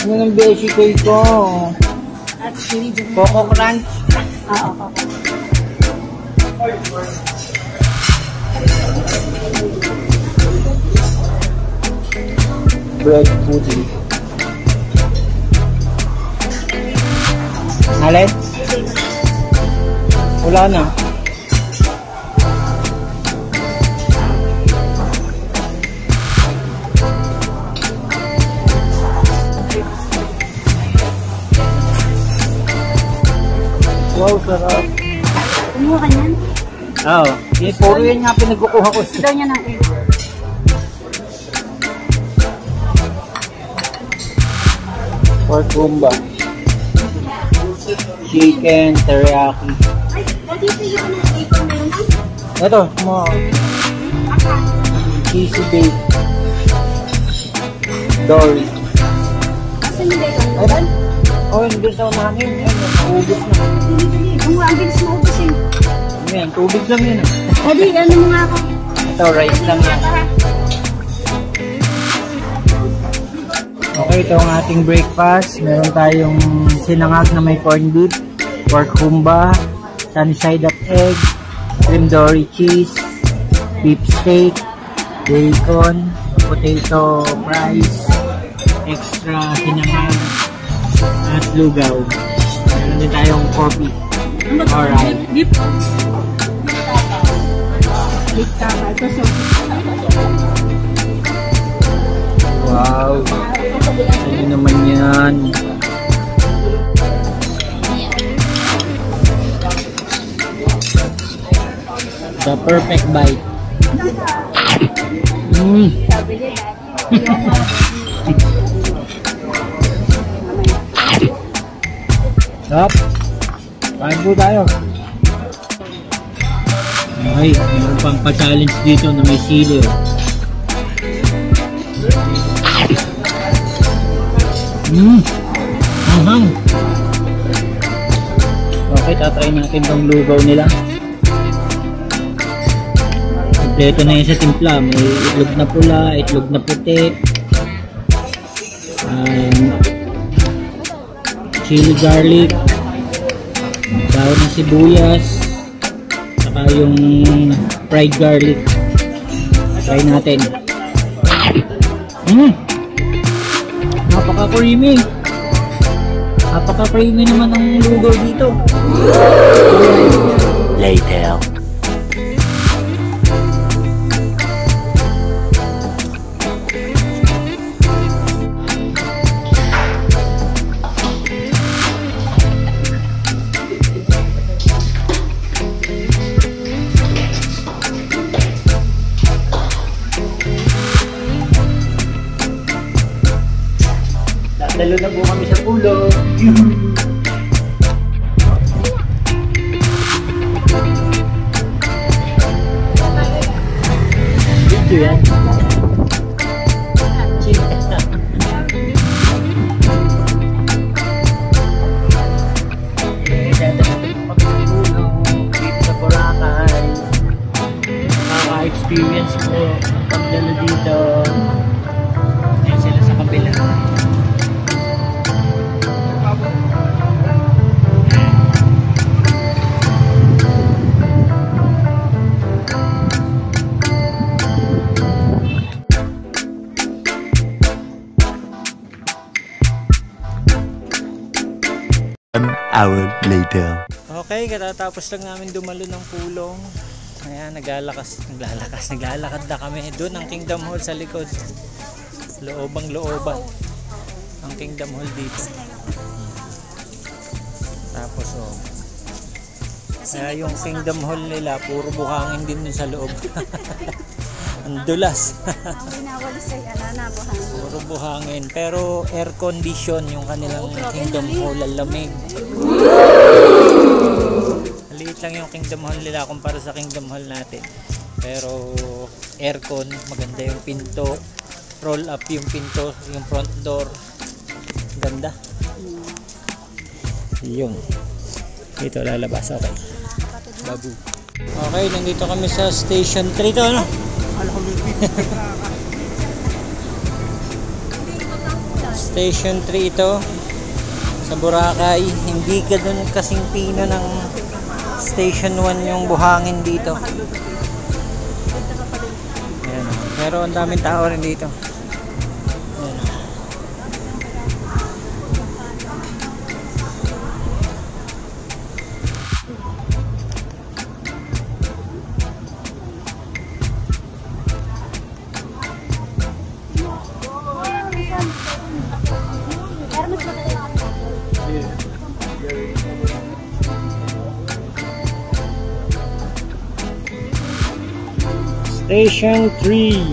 Ano ng beshi cake ko? At chili dyan. Coco Crunch. Oo. Bread pudding. Alin? Wala na. Wow, sarap. Kumuha ka niyan? Oo. Puro yan nga pinagkukuha ko. Daw niya ng egg. Pork gumba. Chicken, teriyaki. Ay, dito yung bacon na yun. Ito, mo. Cheesy bake. Dory. Asan yung bacon? Ayan. Oh, hindi sa unahin. Ayan, naubos na. Ang bilis mo ubusin. Ayan, tubig lang yun. Adi, ano mo nga ako? Ito, rice lang yan. Okay, ito ang ating breakfast. Meron tayong sinangag na may corned beef, pork humba, sunny side up egg, cream dory cheese, beef steak, bacon, potato fries, extra sinangag, at lugaw. Meron din tayong coffee. Alright. Beef tapa. Ito so. Wow. Ano naman yan? The perfect bite. Stop. Kain po tayo. Okay, meron pang pa-challenge dito na may sili. Anghang. Okay, tatry natin tong lugaw nila. Kompleto na yun sa timpla. May itlog na pula, itlog na puti, chili garlic, daon ng sibuyas, saka yung fried garlic. Try natin. Napaka-creamy. Napaka-creamy naman ang lugaw dito. Later. Dalo na po kami sa pulo. Video yan. Sa Boracay. Nakaka-experience po pagdala dito. Ayan sila sa kabila. An hour later. Okay, katatapos lang namin dumalo ng pulong. Ayan, naglalakad na kami. Doon ang Kingdom Hall sa likod. Loobang-looban ang Kingdom Hall dito. Tapos kaya yung Kingdom Hall nila puro buhangin din dun sa loob. Ang dulas. Puro buhangin, pero air condition yung kanilang Kingdom Hall, lamig. Maliit lang yung Kingdom Hall nila kumpara sa Kingdom Hall natin, pero aircon, maganda yung pinto, roll up yung pinto, yung front door, ganda. Yun, dito lalabas. Okay, babu. Okay, nandito kami sa station 3 to, ano? Station 3 ito sa Boracay. Hindi ka dun kasing pino ng Station 1 yung buhangin dito. Ayan. Pero ang daming tao rin dito. Ayan. Station 3.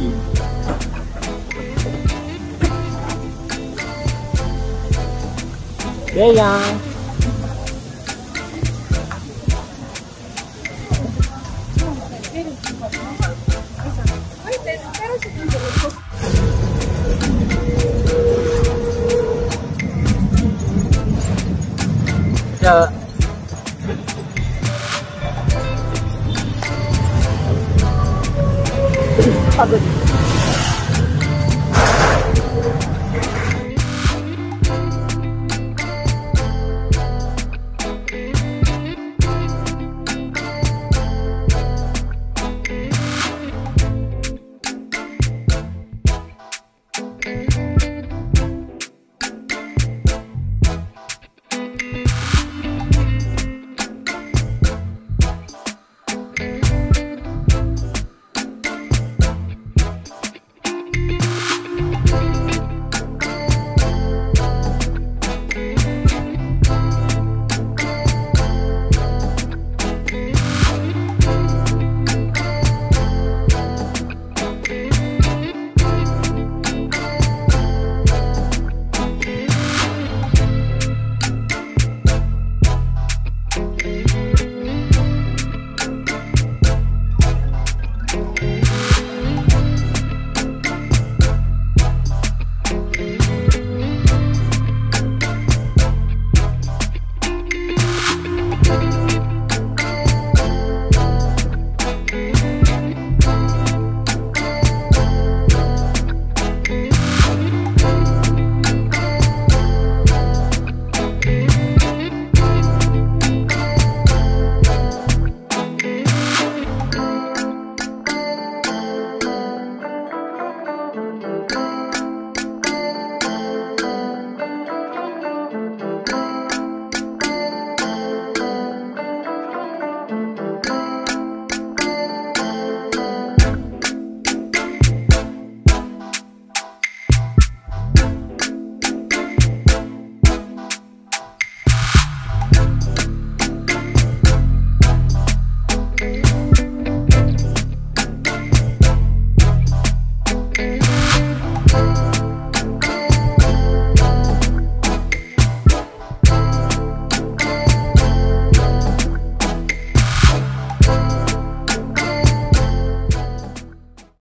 Yeah. Pagod.